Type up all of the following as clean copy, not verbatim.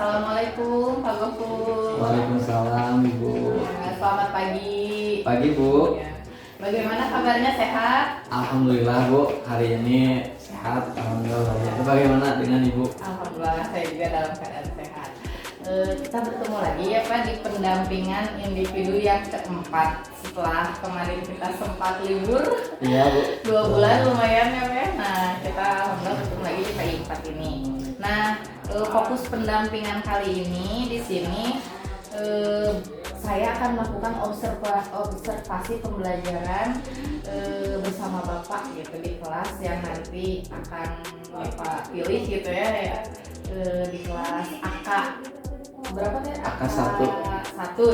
Assalamualaikum Pak Gofur. Waalaikumsalam Ibu. Selamat pagi. Pagi Bu. Ya. Bagaimana kabarnya, sehat? Alhamdulillah Bu, hari ini sehat. Alhamdulillah. Itu bagaimana dengan Ibu? Alhamdulillah saya juga dalam keadaan sehat. Kita bertemu lagi ya Pak di pendampingan individu yang keempat setelah kemarin kita sempat libur. Iya Bu. 2 bulan lumayan ya Pak. Nah kita alhamdulillah bertemu lagi di PI 4 ini. Nah fokus pendampingan kali ini di sini saya akan melakukan observasi pembelajaran bersama Bapak gitu di kelas yang nanti akan Bapak pilih gitu ya, di kelas AK berapa teh? AK 1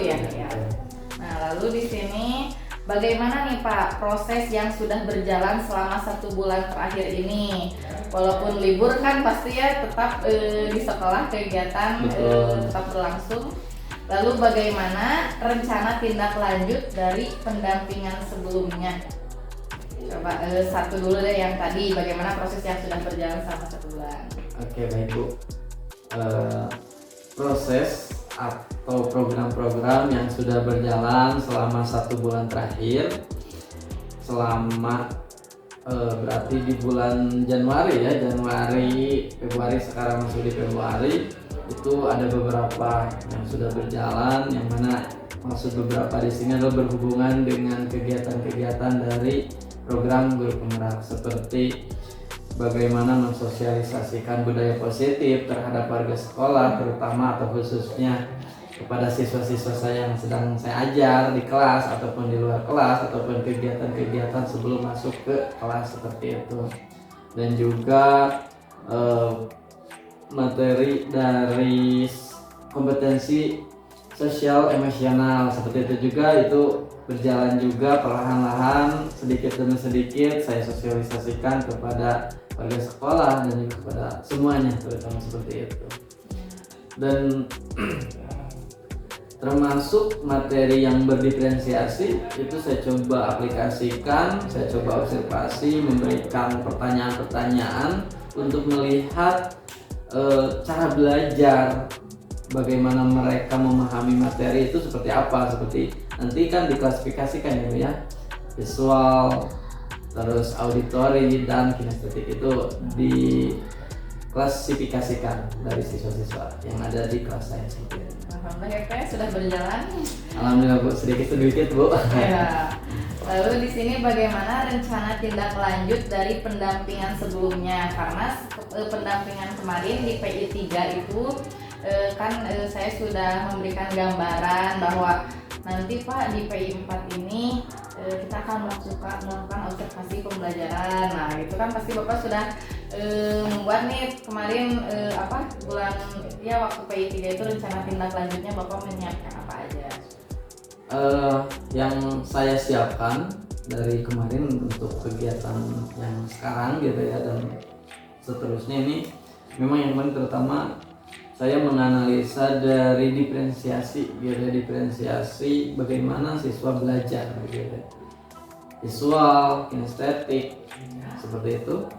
ya. Nah lalu di sini bagaimana nih Pak proses yang sudah berjalan selama 1 bulan terakhir ini? Walaupun libur kan pasti ya tetap di sekolah kegiatan tetap berlangsung. Lalu bagaimana rencana tindak lanjut dari pendampingan sebelumnya? Coba satu dulu deh yang tadi, bagaimana proses yang sudah berjalan selama 1 bulan? Oke baik Bu. Proses atau program-program yang sudah berjalan selama 1 bulan terakhir, selama berarti di bulan Januari ya, Januari, Februari, sekarang masuk di Februari. Itu ada beberapa yang sudah berjalan, yang mana maksud beberapa di sini adalah berhubungan dengan kegiatan-kegiatan dari program Guru Penggerak, seperti bagaimana mensosialisasikan budaya positif terhadap warga sekolah, terutama atau khususnya kepada siswa-siswa saya yang sedang saya ajar di kelas ataupun di luar kelas, ataupun kegiatan-kegiatan sebelum masuk ke kelas seperti itu. Dan juga materi dari kompetensi sosial emosional seperti itu juga, itu berjalan juga perlahan-lahan, sedikit demi sedikit saya sosialisasikan kepada warga sekolah dan juga kepada semuanya, terutama seperti itu. Dan termasuk materi yang berdiferensiasi itu saya coba aplikasikan, saya coba observasi, memberikan pertanyaan-pertanyaan untuk melihat cara belajar, bagaimana mereka memahami materi itu seperti apa. Seperti nanti kan diklasifikasikan ya Bu ya, visual, terus auditori dan kinestetik, itu diklasifikasikan dari siswa-siswa yang ada di kelas saya seperti itu. Alhamdulillah sudah berjalan. Alhamdulillah Bu, sedikit Bu. Ya. Lalu di sini bagaimana rencana tindak lanjut dari pendampingan sebelumnya? Karena pendampingan kemarin di PI 3 itu kan saya sudah memberikan gambaran bahwa nanti Pak di PI 4 ini kita akan melakukan observasi pembelajaran. Nah itu kan pasti Bapak sudah membuat nih kemarin bulan ya waktu PI 3 itu rencana tindak lanjutnya Bapak menyiapkan apa aja? Yang saya siapkan dari kemarin untuk kegiatan yang sekarang gitu ya dan seterusnya ini, memang yang paling terutama saya menganalisa dari diferensiasi bagaimana siswa belajar gitu. Visual, kinestetik, seperti itu.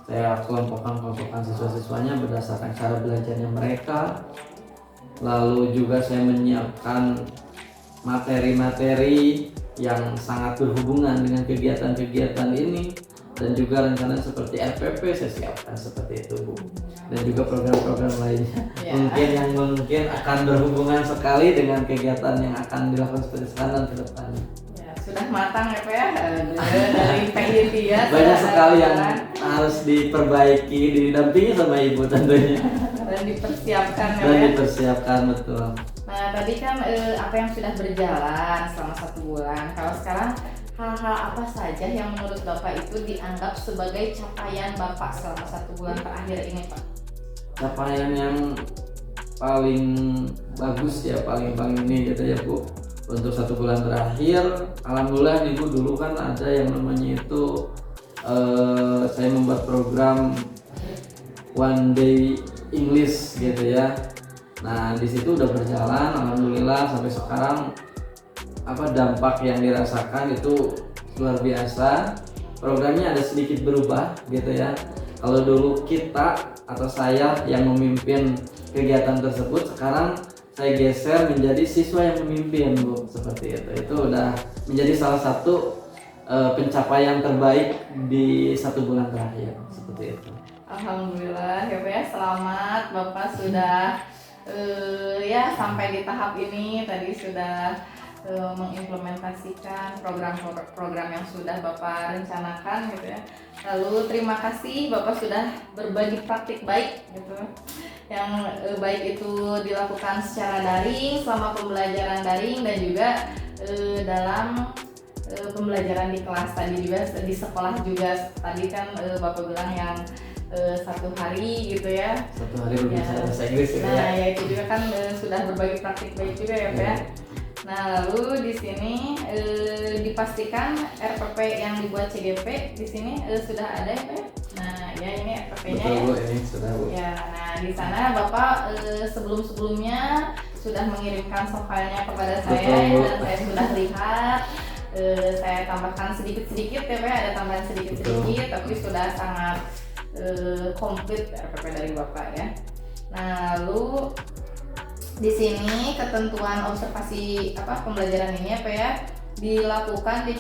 Saya kelompokkan siswa-siswanya berdasarkan cara belajarnya mereka. Lalu juga saya menyiapkan materi-materi yang sangat berhubungan dengan kegiatan-kegiatan ini, dan juga rencana seperti LPP saya siapkan seperti itu Bu, dan juga program-program lainnya mungkin akan berhubungan sekali dengan kegiatan yang akan dilakukan seperti sekarang dan ke depannya. Sudah matang ya Pak ya, dari PI 3 banyak sekali yang harus diperbaiki, didampingi sama Ibu tentunya dan dipersiapkan ya. Dan dipersiapkan betul. Nah tadi kan apa yang sudah berjalan selama 1 bulan. Kalau sekarang hal-hal apa saja yang menurut Bapak itu dianggap sebagai capaian Bapak selama 1 bulan terakhir ini Pak? Capaian yang paling bagus ya, paling ini gitu ya Bu, untuk 1 bulan terakhir, alhamdulillah Ibu, dulu kan ada yang namanya itu saya membuat program One Day English gitu ya. Nah di situ udah berjalan, alhamdulillah sampai sekarang dampak yang dirasakan itu luar biasa. Programnya ada sedikit berubah gitu ya. Kalau dulu kita atau saya yang memimpin kegiatan tersebut, sekarang saya geser menjadi siswa yang memimpin, Bu, seperti itu. Itu udah menjadi salah satu pencapaian terbaik di 1 bulan terakhir, seperti itu. Alhamdulillah ya Pak ya, selamat Bapak sudah ya sampai di tahap ini, tadi sudah mengimplementasikan program-program yang sudah Bapak rencanakan gitu ya. Lalu terima kasih Bapak sudah berbagi praktik baik gitu, yang baik itu dilakukan secara daring selama pembelajaran daring dan juga dalam pembelajaran di kelas tadi juga, di sekolah juga tadi kan Bapak bilang yang 1 hari gitu ya. 1 hari berbicara bahasa Inggris gitu ya. Nah ya itu juga kan sudah berbagi praktik baik juga ya Pak ya. Nah lalu di sini dipastikan RPP yang dibuat CGP di sini sudah ada ya Pak ya. Nah ya ini RPP-nya Betul, ya. Bu, ini sudah, Bu. Ya, nah di sana Bapak sebelum-sebelumnya sudah mengirimkan soalnya kepada saya. Betul, Bu. Dan saya sudah lihat. Saya tambahkan sedikit-sedikit ya Pak, ada tambahan sedikit-sedikit, tapi sudah sangat komplit RPP dari Bapak ya. Nah, lalu di sini ketentuan observasi pembelajaran ini apa ya dilakukan di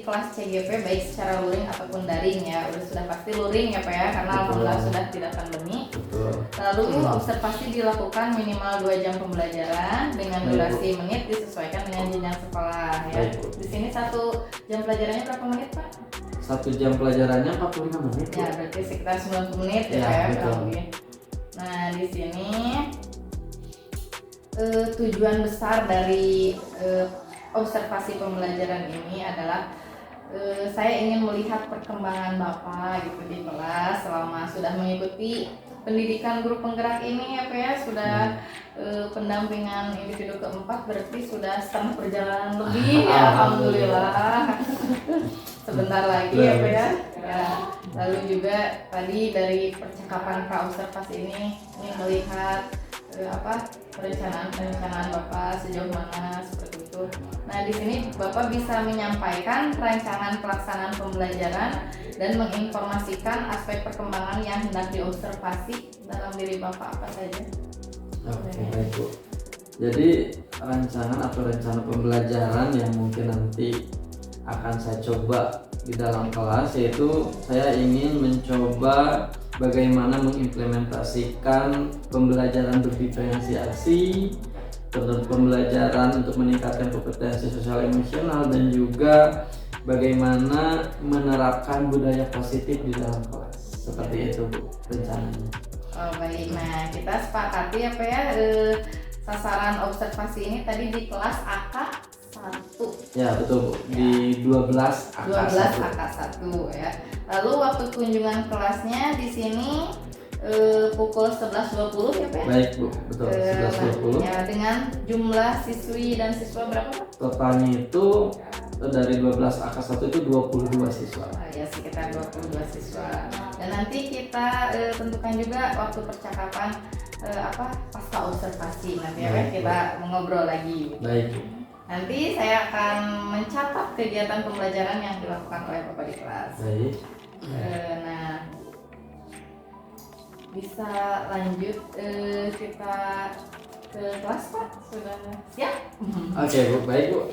kelas CGP baik secara luring ataupun daring ya. Sudah pasti luring ya Pak ya, karena alhamdulillah sudah tidak pandemi. Betul. Lalu observasi dilakukan minimal 2 jam pembelajaran dengan durasi menit disesuaikan dengan jenjang sekolah ya. Baik. Di sini 1 jam pelajarannya berapa menit Pak? 1 jam pelajarannya 45 menit. Ya berarti sekitar 90 menit ya, Ya, Pak ya betul. kurang lebih. Nah di sini tujuan besar dari observasi pembelajaran ini adalah saya ingin melihat perkembangan Bapak gitu di kelas selama sudah mengikuti pendidikan guru penggerak ini ya Pak ya, sudah pendampingan individu keempat berarti sudah setengah perjalanan lebih ya alhamdulillah. Sebentar lagi ya Pak ya. Ya, lalu juga tadi dari percakapan pra-observasi ini melihat perencanaan Bapak sejauh mana seperti itu. Nah, di sini Bapak bisa menyampaikan rancangan pelaksanaan pembelajaran dan menginformasikan aspek perkembangan yang hendak diobservasi dalam diri Bapak apa saja. Oke, baik, Bu. Jadi rencana pembelajaran yang mungkin nanti akan saya coba di dalam kelas, yaitu saya ingin mencoba bagaimana mengimplementasikan pembelajaran berdiferensiasi, pembelajaran untuk meningkatkan kompetensi sosial emosional, dan juga bagaimana menerapkan budaya positif di dalam kelas. Seperti itu, Bu, rencananya. Oh baik, nah kita sepakati apa ya sasaran observasi ini tadi di kelas AK 1. Ya betul, Bu, di 12 AK 1 ya. Lalu waktu kunjungan kelasnya di sini pukul 11.20 ya Pak? Baik, Bu, betul, 11.20. Ya, dengan jumlah siswi dan siswa berapa Pak? Totalnya itu dari 12 AK 1 itu 22 siswa. Ya sekitar 22 siswa. Dan nanti kita tentukan juga waktu percakapan pasca observasi nanti ya Pak, kita mengobrol lagi. Baik, Bu. Nanti saya akan mencatat kegiatan pembelajaran yang dilakukan oleh Bapak di kelas. Baik. Nah, bisa lanjut kita ke kelas Pak, sudah siap? Oke, Bu, baik, Bu.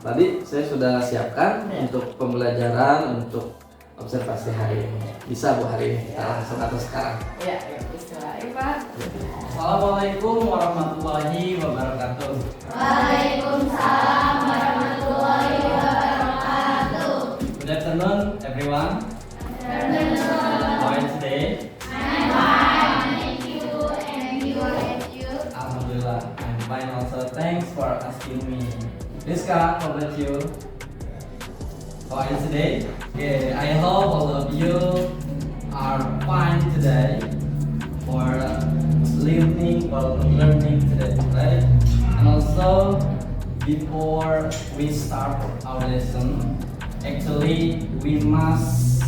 Tadi saya sudah siapkan untuk pembelajaran untuk observasi hari ini. Bisa, Bu, hari ini kita langsung atau sekarang? Ya, bismillah Pak. Assalamualaikum warahmatullahi wabarakatuh. Waalaikumsalam warahmatullahi wabarakatuh. Good afternoon, everyone. How are you today? I'm fine, thank you, and you. Alhamdulillah, I'm fine also. Thanks for asking me. Rizka, how about you? How are you today? Okay, I hope all of you are fine today for learning today, right? And also, before we start our lesson, actually we must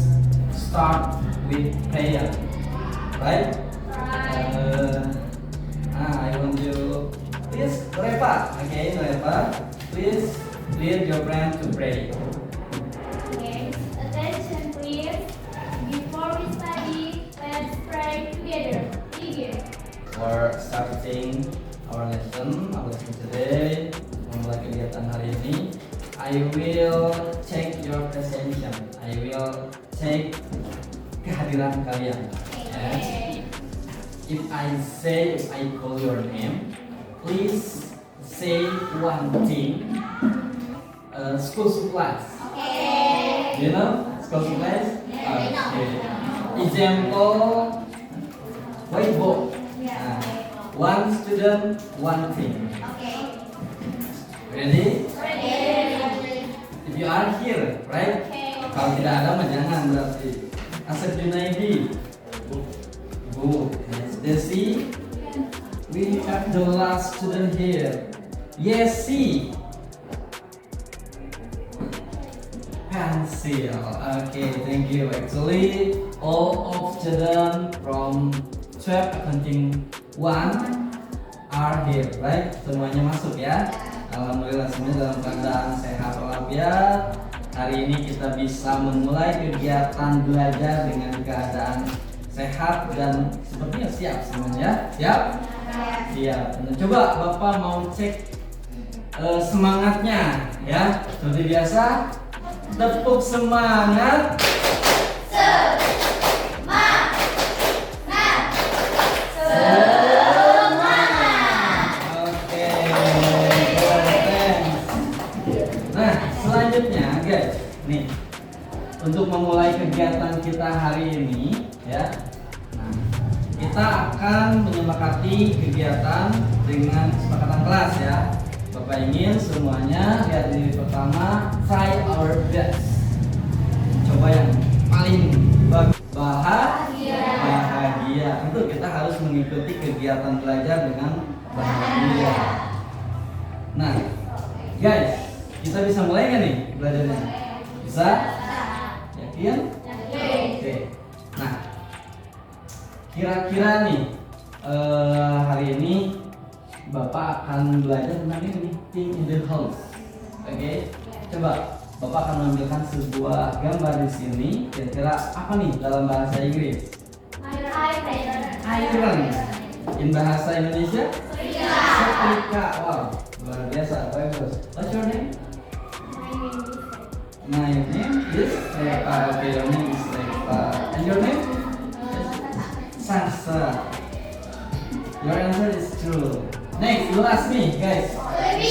start with prayer, right? I want you, please, Reva, okay, Reva, please lead your friend to pray. Okay, attention please. Before we study, let's pray together. Begin. for starting our lesson today. Memulai kegiatan hari ini, I will check your presentation. I will check kehadiran kalian. Yes. If I call your name, please say one thing. School supplies. You know school supplies? Okay. Example, whiteboard. One student, one thing. Ready? If you are here, right? Kalau tidak ada mah jangan berarti. Asep Junaidi. Good. Desi. We have the last student here. Yesi. Pencil. Okay, thank you. Actually, all of students from 12 accounting 1 are here, right? Semuanya masuk ya. Alhamdulillah semuanya dalam keadaan sehat walafiat. Hari ini kita bisa memulai kegiatan belajar dengan keadaan sehat dan sepertinya siap semuanya. Siap? Siap. Nah, coba Bapak mau cek semangatnya ya. Seperti biasa, tepuk semangat. Selanjutnya guys, nih untuk memulai kegiatan kita hari ini ya, nah, kita akan menyepakati kegiatan dengan kesepakatan kelas ya. Bapak ingin semuanya lihat ini pertama, try our best. Coba yang paling bahagia. Tentu kita harus mengikuti kegiatan belajar dengan bahagia. Nah, guys, kita bisa mulai nggak nih belajarnya? Bisa? Yakin? Oke. Nah, kira-kira nih hari ini Bapak akan belajar tentang ini, thing in the house. Oke. Coba Bapak akan menampilkan sebuah gambar di sini. Kira-kira apa nih dalam bahasa Inggris? Iron. In bahasa Indonesia? Setrika. Wow, luar biasa, bagus. What's your name? My name is Reva. Okay, your name is Reva. And your name? Sasa. Your answer is true. Next, you ask me, guys. Oke,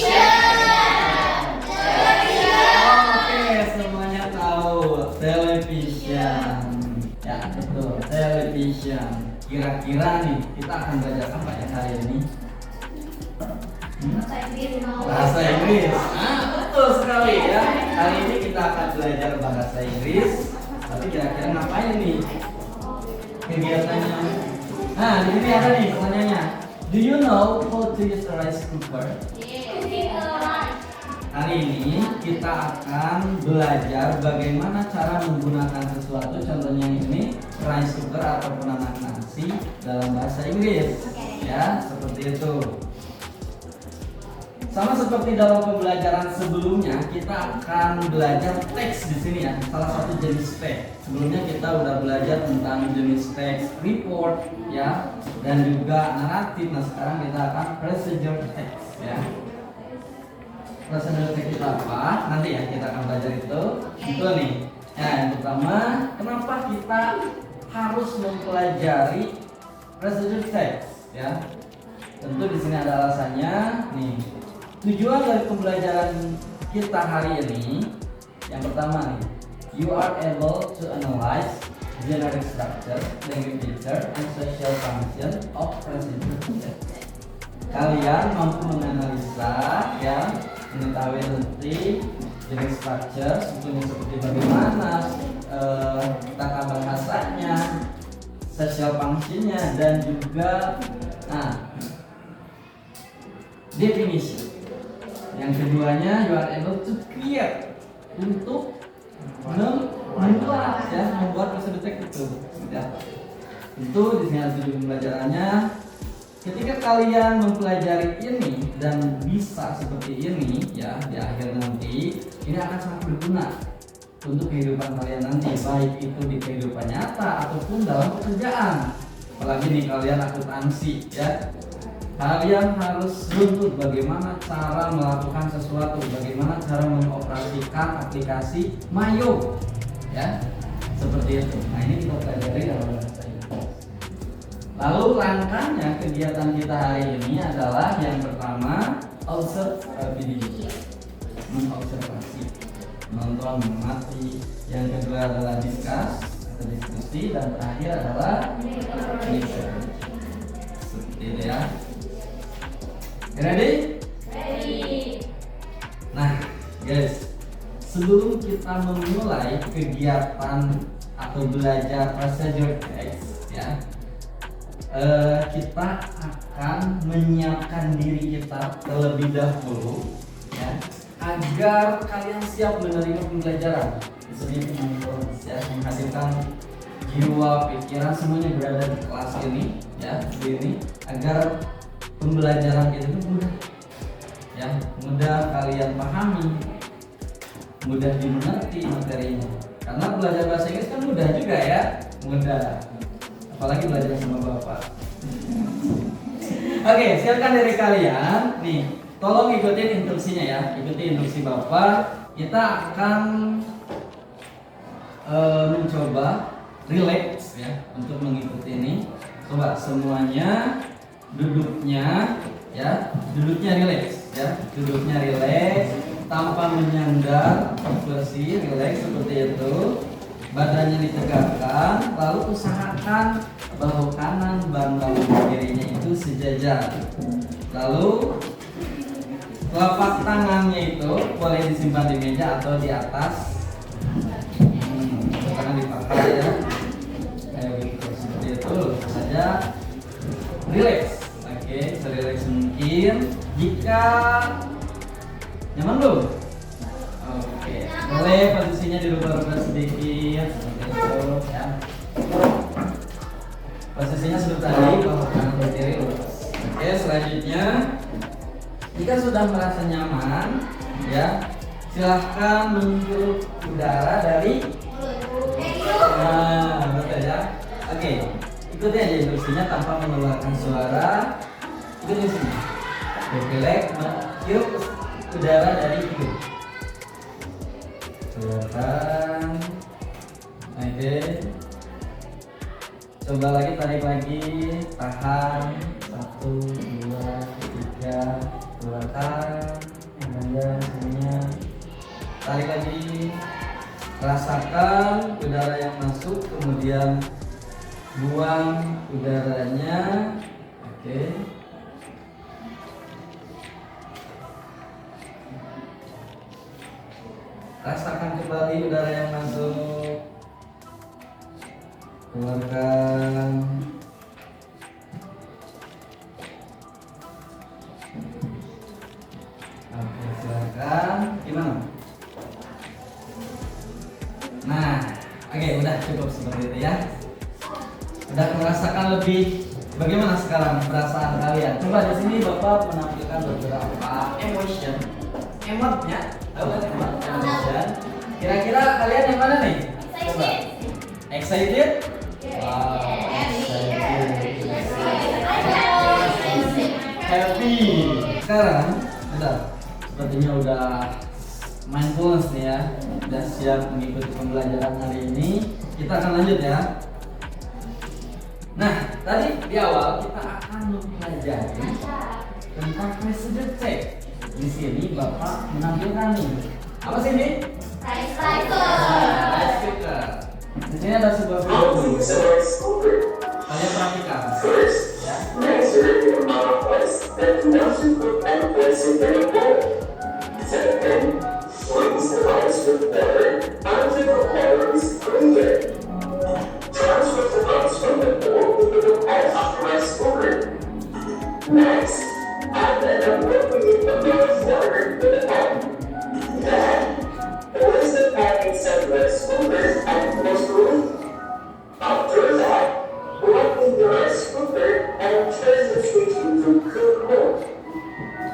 semuanya tahu television. Ya, betul, television. Kira-kira nih, kita akan belajar apa ya hari ini? Bahasa Inggris. Betul sekali ya. Hari ini kita akan belajar bahasa Inggris. Tapi kira-kira ngapain nih kegiatannya? Nah, di sini ada nih pertanyaannya. Do you know how to use a rice cooker? Hari ini kita akan belajar bagaimana cara menggunakan sesuatu. Contohnya ini rice cooker atau penanak nasi dalam bahasa Inggris. Ya, seperti itu. Sama seperti dalam pembelajaran sebelumnya, kita akan belajar teks di sini ya, salah satu jenis teks. Sebelumnya kita udah belajar tentang jenis teks report ya, dan juga naratif. Nah sekarang kita akan procedure text ya. Procedure text itu apa? Nanti ya kita akan belajar itu. Itu nih. Ya, yang pertama, kenapa kita harus mempelajari procedure text ya? Tentu di sini ada alasannya nih. Tujuan dari pembelajaran kita hari ini, yang pertama nih, you are able to analyze generic structure, language feature, and social function of procedure text. Kalian mampu menganalisa, ya, mengetahui nanti generic structure, seperti bagaimana tata bahasanya, social functionnya, dan juga definition. Yang keduanya, you are able to create, untuk membuat procedure text itu. Ya. Tentu di sini ada tujuan pembelajarannya. Ketika kalian mempelajari ini dan bisa seperti ini, ya di akhir nanti, ini akan sangat berguna untuk kehidupan kalian nanti, baik itu di kehidupan nyata ataupun dalam pekerjaan. apalagi nih kalian akuntansi ya. Kalian harus runtut bagaimana cara melakukan sesuatu, bagaimana cara mengoperasikan aplikasi Mayo ya, seperti itu. Nah ini kita pelajari dalam bahasa Inggris. Lalu langkahnya kegiatan kita hari ini adalah yang pertama observability, mengobservasi, menonton, mengamati. Yang kedua adalah discuss atau diskusi, dan terakhir adalah research. Seperti itu ya. Ready? Ready. Nah, guys, sebelum kita memulai kegiatan atau belajar procedure text, ya, kita akan menyiapkan diri kita terlebih dahulu, ya, agar kalian siap menerima pembelajaran. Ini ya, menghasilkan jiwa, pikiran semuanya berada di kelas ini, ya, ini agar pembelajaran itu mudah, ya, mudah kalian pahami, mudah dimengerti materinya. Karena belajar bahasa Inggris kan mudah juga ya, mudah. Apalagi belajar sama bapak. Oke, silakan dari kalian. Nih, tolong ikutin instruksinya ya, ikuti instruksi bapak. Kita akan mencoba relax ya untuk mengikuti ini. Coba semuanya duduknya ya, duduknya relax ya, duduknya relax tanpa menyandar, kursi relax seperti itu, badannya ditegakkan, lalu usahakan bahu kanan dan bahu kirinya itu sejajar, lalu telapak tangannya itu boleh disimpan di meja atau di atas, jangan dipakai ya, kayak gitu seperti itu, saja relax. Oke, serelax mungkin. Jika nyaman belum? Oke, boleh posisinya dirubah-rubah sedikit seperti itu ya. Posisinya seperti tadi, bahu kanan dan kiri lurus. Oke, selanjutnya jika sudah merasa nyaman ya, silahkan menghirup udara dari betul ya. Oke, ikuti aja instruksinya tanpa mengeluarkan suara. Ikuti sini. Relax, menghirup udara dari hidung. Keluarkan. Oke. Coba lagi, tarik lagi, tahan. 1, 2, 3, keluarkan. Panjang semuanya. Tarik lagi. Rasakan udara yang masuk, kemudian buang udaranya. Oke. Rasakan kembali udara yang masuk, keluarkan. Oke, silakan. Gimana? Nah, oke, udah cukup seperti itu ya. Udah merasakan lebih bagaimana sekarang perasaan kalian? Coba di sini Bapak menampilkan beberapa emotion, emotnya, tahu kan emot? Emotion. Kira-kira kalian yang mana nih? Coba. Excited? Wow. Happy. Sekarang, bentar. Sepertinya udah mindfulness nih ya, udah siap mengikuti pembelajaran hari ini. Kita akan lanjut ya. Nah, tadi di awal kita akan mempelajari tentang procedure text. Di sini Bapak menampilkan nih. Apa sih ini? Rice Rice cooker. Di sini ada sebuah video. Kalian perhatikan. Ya. Measure the amount of rice that you want to cook and place it in a bowl. Second, rinse the rice with water until the water is clear. Transfer the rice from the bowl to the pot of rice cooker. Next, add an appropriate amount of water to the pot. Then, place the pot inside the rice cooker and close the lid. After that, open the rice cooker and turn the switch into cook mode.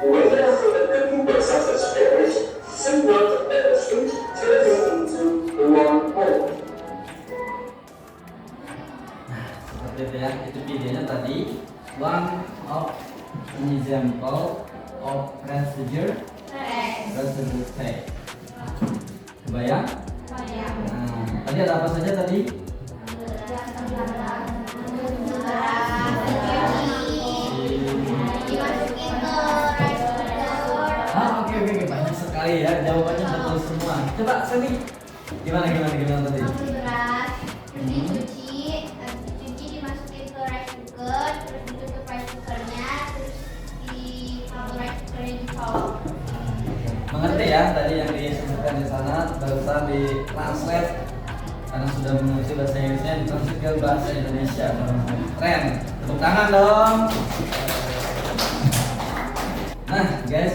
Wait until the cooking process is finished. Signal the switch turning into warm mode. Seperti itu ya, itu an example of procedure text. Kebayang? Nah, tadi ada apa saja tadi? Oke, banyak sekali ya, jawabannya betul semua. Coba Sally, gimana tadi? Dicuci dimasukin ke rice cooker, terus ditutup rice cookernya, terus rice cookernya dicolok. Mengerti ya tadi yang disebutkan di sana, barusan di translate karena sudah mengerti bahasa Inggrisnya, ditranslate ke bahasa Indonesia. Keren, tepuk tangan dong. Nah guys,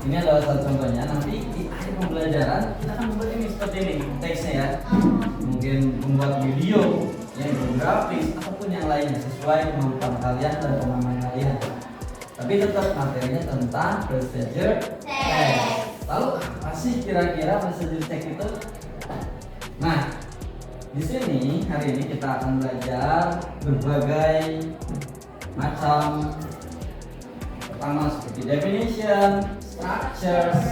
ini adalah satu contohnya. Nanti di akhir pembelajaran kita akan membuat ini seperti ini teksnya ya. Mungkin membuat video, yang grafis ataupun yang lainnya sesuai kemampuan kalian dan pemahaman kalian. Tapi tetap materinya tentang procedure text. Lalu apa sih kira-kira procedure text itu? Nah, di sini hari ini kita akan belajar berbagai macam. Pertama seperti definition, structures,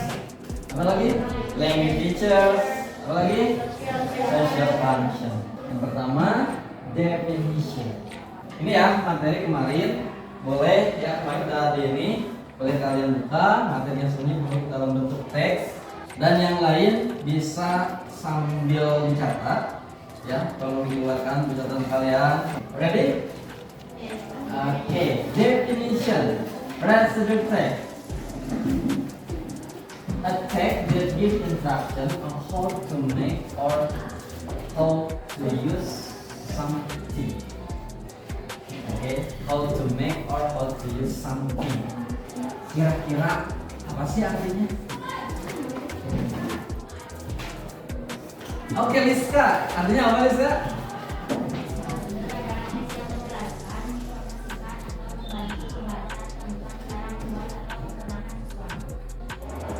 apa lagi? Language features, apa lagi? Special function. Yang pertama definition. Ini ya materi kemarin, boleh ya kemarin udah ada ini, boleh kalian buka materinya sunyi dalam bentuk teks, dan yang lain bisa sambil mencatat ya, tolong dikeluarkan catatan kalian. Ready? Oke, definition. Procedure text. A text that gives instruction on how to make or how to use something. Okay, how to make or how to use something. Kira-kira apa sih artinya? Oke, Liska, artinya apa Liska?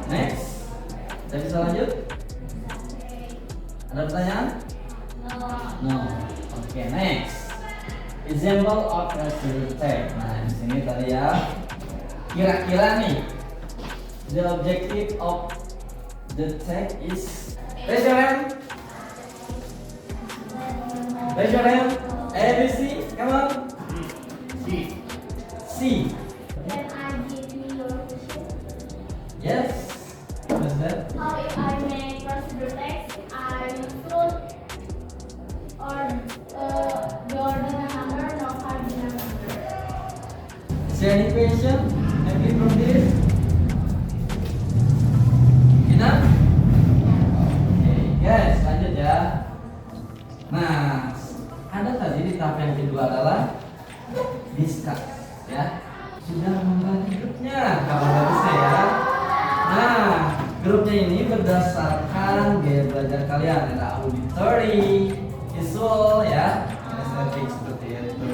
Next, saya bisa lanjut? Ada pertanyaan? No. Oke, next. Example of procedure text. Nah, di sini tadi ya. Kira-kira nih, the objective of the text is. Raise your hand. Raise your hand. A, B, C. Come on. C. Can I give you your question? Yes. What's that? How if I make procedure text, I should or the ordinal number, not cardinal number. Is there any question? Maybe from this? Enough? Oke, guys, lanjut ya. Nah, ada tadi di tahap yang kedua adalah discuss, ya. Sudah membagi grupnya, kabar bagusnya ya. Nah, grupnya ini berdasarkan gaya belajar kalian, ada auditory, visual, ya, estetik seperti itu.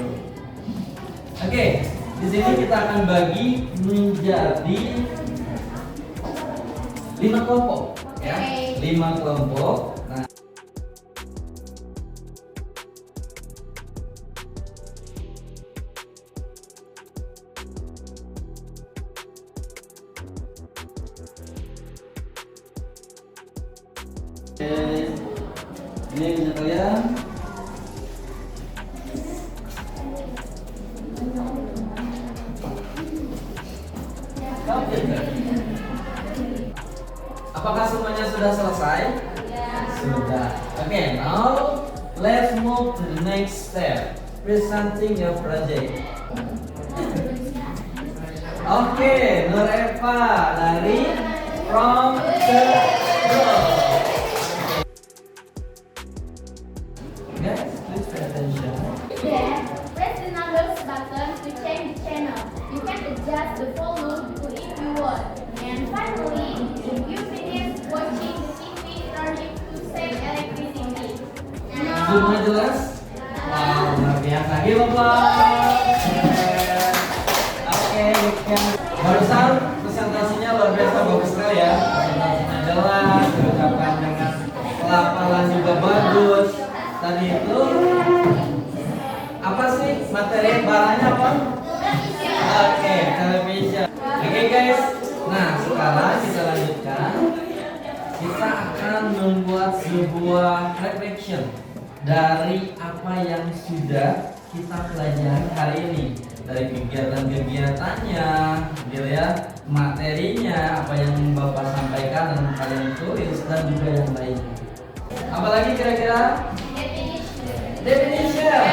Oke, di sini kita akan bagi menjadi 5 kelompok, ya, 5 kelompok. Nah, ini punya kalian. Apakah semuanya sudah selesai? Sudah. Oke, now let's move to the next step. Presenting your project. Oke, Nur Eva dari From the Road. Guys, please pay attention. Then, press the numbers button to change the channel. You can adjust the volume to if you want. And finally, if you finish watching the TV, turn it to save electricity. Zoomnya jelas? Wow, luar biasa. Give applause. Oke, barusan presentasinya luar biasa, bagus sekali ya. Presentasinya jelas, diucapkan dengan pelafalan juga bagus. Tadi itu apa sih materi barangnya apa? Oke, televisi. sebuah reflection dari apa yang sudah kita pelajari hari ini, dari kegiatan-kegiatannya, gitu ya, materinya, apa yang Bapak sampaikan dan kalian tulis dan juga yang lainnya. Apalagi kira-kira? Definition. Definition.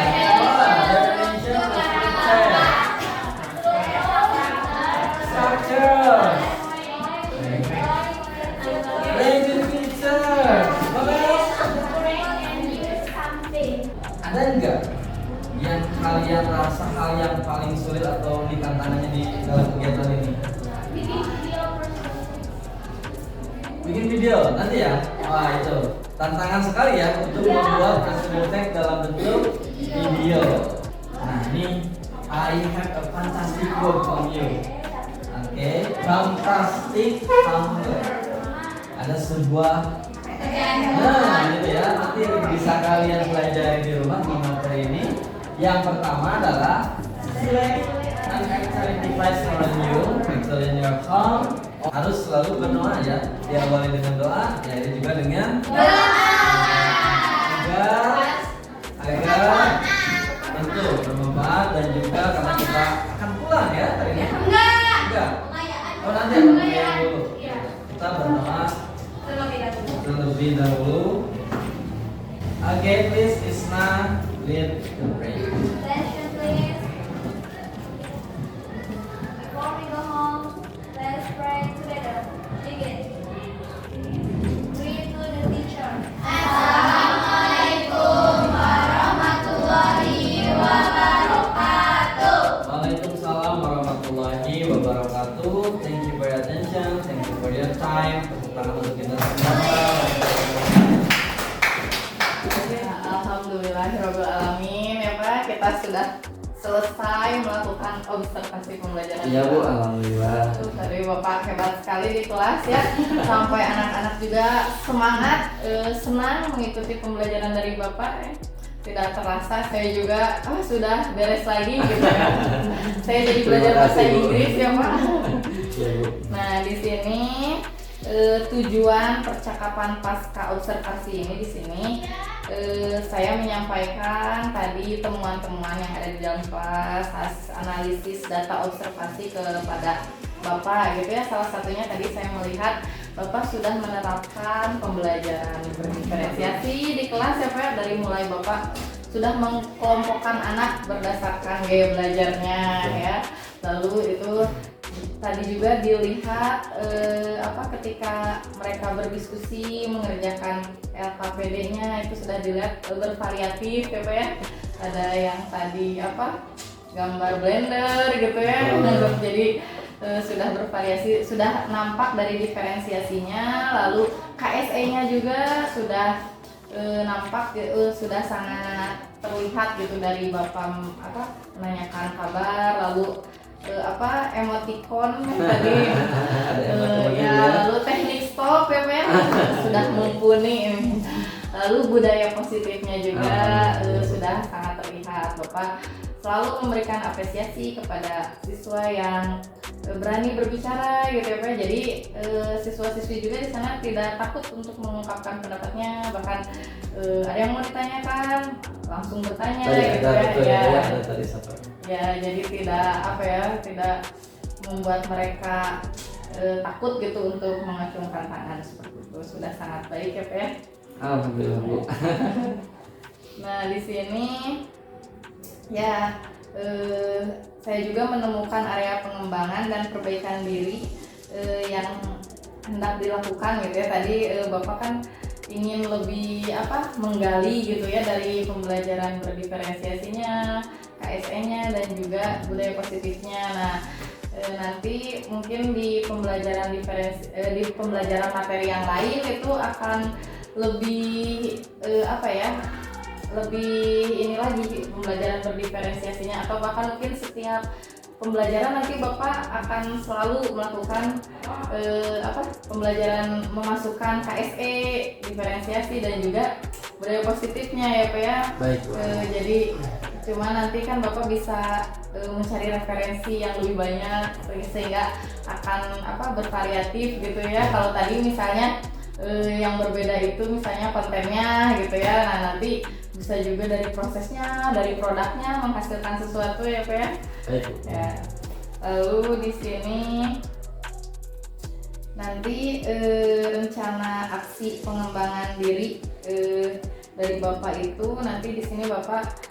Structure. Language feature. Ada enggak yang kalian rasa hal yang paling sulit atau tantangannya di dalam kegiatan ini? Bikin video nanti ya. Wah, itu tantangan sekali ya untuk membuat flexible text dalam bentuk video. Nah, ini I have a fantastic quote from you. Oke, fantastic humble. Ada sebuah gitu ya, nanti bisa kalian pelajari di rumah di materi ini. Yang pertama adalah select an actual device around you, actually in your home. Harus selalu berdoa ya, diawali dengan doa, yaitu juga dengan agar tentu bermanfaat dan juga karena kita akan pulang ya hari ini. Enggak. Oh nanti akan pulang dulu. Kita berdoa terlebih dahulu. Oke, please Isna lead the prayer. Attention, please. Before we go home, let's pray together. Begin. Greet to the teacher. Assalamualaikum warahmatullahi wabarakatuh. Waalaikumsalam warahmatullahi wabarakatuh. Thank you for your attention. Thank you for your time. Tepuk tangan untuk kita semua. Alhamdulillahirobbilalamin ya Pak, kita sudah selesai melakukan observasi pembelajaran. Iya Bu, alhamdulillah. Tadi Bapak hebat sekali di kelas ya, sampai anak-anak juga semangat, senang mengikuti pembelajaran dari Bapak ya. Tidak terasa saya juga sudah beres lagi gitu ya. Saya jadi belajar bahasa Inggris ya Pak. Iya Bu. Nah di sini tujuan percakapan pasca observasi ini di sini saya menyampaikan tadi temuan-temuan yang ada di dalam kelas, hasil analisis data observasi kepada Bapak gitu ya. Salah satunya tadi saya melihat Bapak sudah menerapkan pembelajaran berdiferensiasi di kelas ya Pak, dari mulai Bapak sudah mengkelompokkan anak berdasarkan gaya belajarnya ya. Lalu itu tadi juga dilihat ketika mereka berdiskusi mengerjakan LKPD-nya itu sudah dilihat bervariatif ya Pak ya. Ada yang tadi gambar blender gitu ya. Jadi sudah bervariasi, sudah nampak dari diferensiasinya. Lalu KSE-nya juga sudah nampak sudah sangat terlihat gitu dari Bapak menanyakan kabar, lalu emoticon tadi lalu teknik stop ya Pak sudah mumpuni ini. Lalu budaya positifnya juga sudah sangat terlihat. Bapak selalu memberikan apresiasi kepada siswa yang berani berbicara gitu ya Pak. Jadi siswa-siswi juga di sana tidak takut untuk mengungkapkan pendapatnya, bahkan ada yang mau ditanyakan langsung bertanya gitu ya. Ya, jadi tidak membuat mereka takut gitu untuk mengacungkan tangan seperti itu. Sudah sangat baik ya Pak ya. Alhamdulillah Bu. Nah di sini ya saya juga menemukan area pengembangan dan perbaikan diri yang hendak dilakukan gitu ya. Tadi Bapak kan ingin lebih menggali gitu ya dari pembelajaran berdiferensiasinya, KSE-nya dan juga budaya positifnya. Nah nanti mungkin di pembelajaran di pembelajaran materi yang lain itu akan lebih lebih ini lagi pembelajaran berdiferensiasinya, atau bahkan mungkin setiap pembelajaran nanti Bapak akan selalu melakukan pembelajaran memasukkan KSE, diferensiasi dan juga budaya positifnya ya Pak ya. Baik. Jadi cuma nanti kan Bapak bisa mencari referensi yang lebih banyak sehingga akan bervariatif gitu ya. Kalau tadi misalnya yang berbeda itu misalnya kontennya gitu ya. Nah nanti bisa juga dari prosesnya, dari produknya menghasilkan sesuatu ya Pak ya. Baik. Ya. Lalu di sini nanti rencana aksi pengembangan diri dari Bapak itu nanti di sini Bapak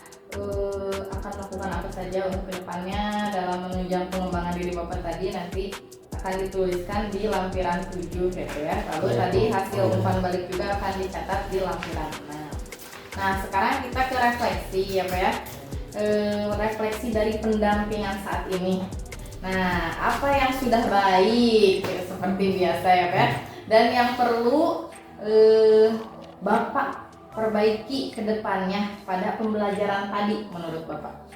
akan melakukan apa saja untuk kedepannya dalam menunjang pengembangan diri Bapak tadi nanti akan dituliskan di lampiran 7 gitu ya. Lalu tadi hasil umpan balik juga akan dicatat di lampiran 6. Nah sekarang kita ke refleksi ya Pak ya. Refleksi dari pendampingan saat ini. Nah apa yang sudah baik ya, seperti biasa ya Pak ya. Dan yang perlu Bapak perbaiki ke depannya pada pembelajaran tadi menurut Bapak.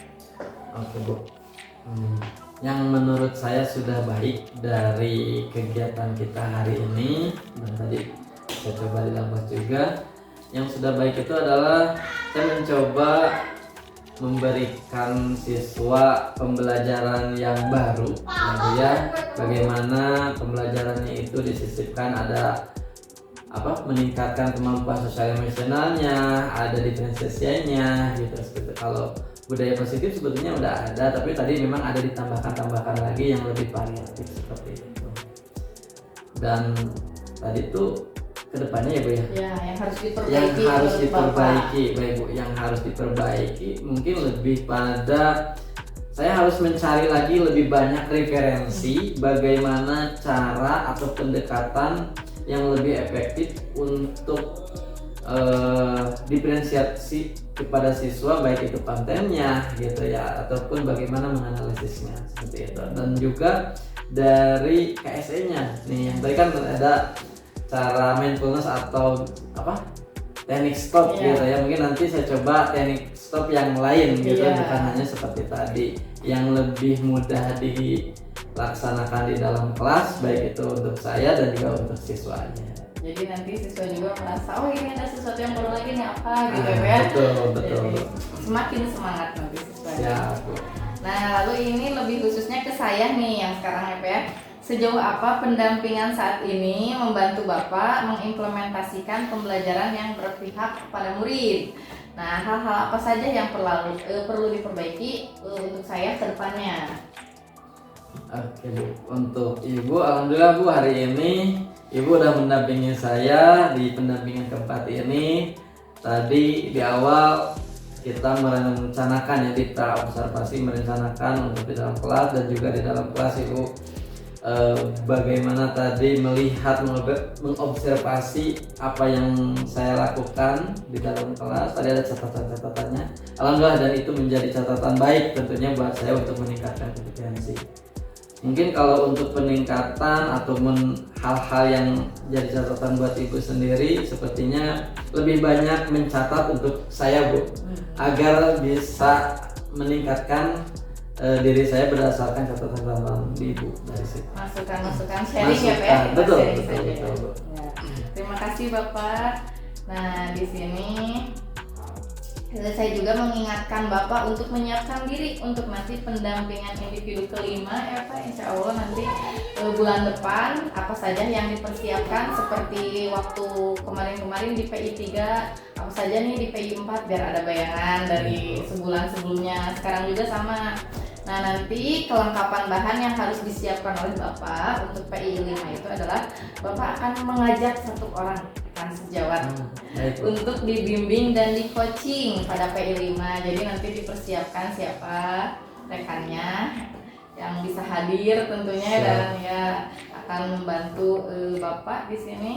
Oke Bu. Yang menurut saya sudah baik dari kegiatan kita hari ini dan tadi saya coba dilambas juga. Yang sudah baik itu adalah saya mencoba memberikan siswa pembelajaran yang baru, ya, bagaimana pembelajarannya itu disisipkan ada meningkatkan kemampuan sosial emosionalnya, ada diferensiasinya gitu. Kalau budaya positif sebetulnya udah ada, tapi tadi memang ada ditambahkan lagi yang lebih variatif seperti itu. Dan tadi tuh kedepannya ya Bu ya. Ya, yang harus diperbaiki. Yang harus diperbaiki, Bapak. baik Bu. Yang harus diperbaiki mungkin lebih pada saya harus mencari lagi lebih banyak referensi bagaimana cara atau pendekatan yang lebih efektif untuk diferensiasi kepada siswa baik itu kontennya gitu ya ataupun bagaimana menganalisisnya seperti itu. Dan juga dari KSE-nya nih yang tadi kan ada cara mindfulness atau teknik stop gitu ya. Mungkin nanti saya coba teknik stop yang lain gitu, bukan hanya seperti tadi yang lebih mudah dilaksanakan di dalam kelas baik itu untuk saya dan juga untuk siswanya. Jadi nanti siswa juga merasa ini ada sesuatu yang baru lagi nih apa gitu ya. Betul. Jadi, semakin semangat nanti siswa. Ya, Bu. Nah lalu ini lebih khususnya ke saya nih yang sekarang ya Pak ya. Sejauh apa pendampingan saat ini membantu Bapak mengimplementasikan pembelajaran yang berpihak kepada murid? Nah, hal-hal apa saja yang perlu diperbaiki untuk saya ke depannya? Oke Bu, untuk Ibu, alhamdulillah Bu hari ini Ibu udah mendampingi saya di pendampingan keempat ini. Tadi di awal kita merencanakan ya di pra-observasi merencanakan untuk di dalam kelas dan juga di dalam kelas Ibu bagaimana tadi melihat mengobservasi apa yang saya lakukan di dalam kelas. Tadi ada catatan-catatannya. Alhamdulillah dan itu menjadi catatan baik tentunya buat saya untuk meningkatkan kompetensi. Mungkin kalau untuk peningkatan ataupun hal-hal yang jadi catatan buat Ibu sendiri sepertinya lebih banyak mencatat untuk saya Bu agar bisa meningkatkan diri saya berdasarkan catatan Ibu dari situ. Masukan sharing ya Pak ya. Betul. Ya. Terima kasih Bapak. Nah di sini saya juga mengingatkan Bapak untuk menyiapkan diri untuk nanti pendampingan individu kelima ya Pak. Insya Allah nanti bulan depan apa saja yang dipersiapkan seperti waktu kemarin di PI 3 apa saja nih di PI 4 biar ada bayangan dari sebulan sebelumnya. Sekarang juga sama. Nah nanti kelengkapan bahan yang harus disiapkan oleh Bapak untuk PI 5 itu adalah Bapak akan mengajak satu orang rekan sejawat untuk dibimbing dan di coaching pada PI 5. Jadi nanti dipersiapkan siapa rekannya yang bisa hadir tentunya dan ya akan membantu Bapak di sini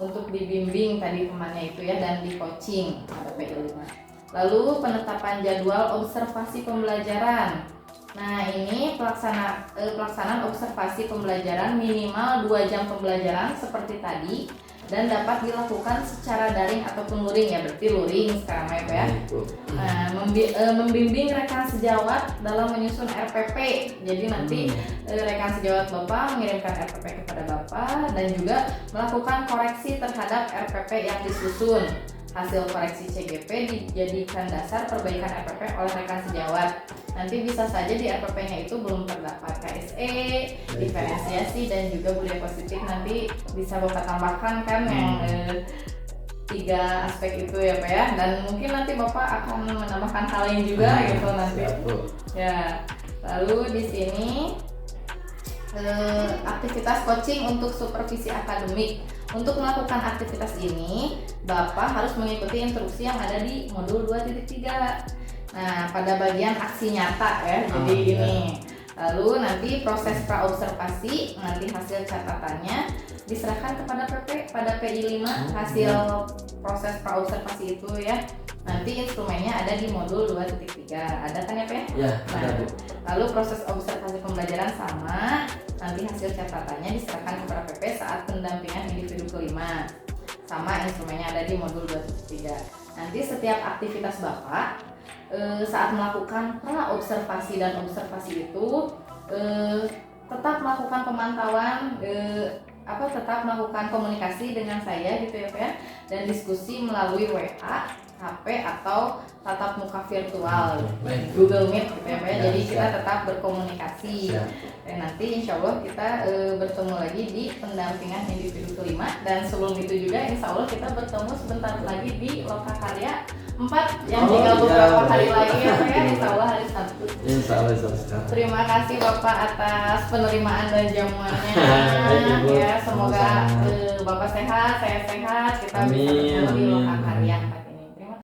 untuk dibimbing tadi temannya itu ya dan di coaching pada PI 5. Lalu penetapan jadwal observasi pembelajaran. Nah ini pelaksanaan observasi pembelajaran minimal 2 jam pembelajaran seperti tadi dan dapat dilakukan secara daring ataupun luring ya, berarti luring sekarang ya Pak ya. Nah, membimbing rekan sejawat dalam menyusun RPP. Jadi nanti rekan sejawat Bapak mengirimkan RPP kepada Bapak dan juga melakukan koreksi terhadap RPP yang disusun. Hasil koreksi CGP dijadikan dasar perbaikan RPP oleh rekan sejawat. Nanti bisa saja di RPP-nya itu belum terdapat KSE, diferensiasi dan juga budaya positif nanti bisa Bapak tambahkan kan yang 3 aspek itu ya Pak ya, dan mungkin nanti Bapak akan menambahkan hal lain juga gitu nanti. Siap, Bu. Ya, lalu di sini aktivitas coaching untuk supervisi akademik. Untuk melakukan aktivitas ini, Bapak harus mengikuti instruksi yang ada di modul 2.3. Nah, pada bagian aksi nyata ya, jadi ini. Lalu nanti proses praobservasi, nanti hasil catatannya diserahkan kepada PP pada PI 5 hasil proses praobservasi itu ya. Nanti instrumennya ada di modul 2.3. Ada kan ya Pak? Ya, Nah, ada Bu. lalu proses observasi pembelajaran sama, nanti hasil catatannya diserahkan kepada PP saat pendampingan individu kelima. Sama instrumennya ada di modul 2.3. Nanti setiap aktivitas Bapak saat melakukan pra-observasi dan observasi itu tetap melakukan pemantauan, tetap melakukan komunikasi dengan saya gitu ya Pak ya, dan diskusi melalui WA, HP atau tatap muka virtual, Baik. Google Meet gitu ya Pak ya. Ya, Jadi kita siap. tetap berkomunikasi. Siap. Dan nanti insya Allah kita bertemu lagi di pendampingan individu kelima, dan sebelum itu juga insya Allah kita bertemu sebentar lagi di Lokakarya 4 yang tinggal beberapa hari lagi ya Pak ya, insya Allah hari Sabtu. Insya Allah sekarang. Terima kasih Bapak atas penerimaan dan jamuannya. Baik, Ibu. Ya, semoga Sama-sama. Bapak sehat, saya sehat, kita bisa Amin, bertemu di amin. Lokakarya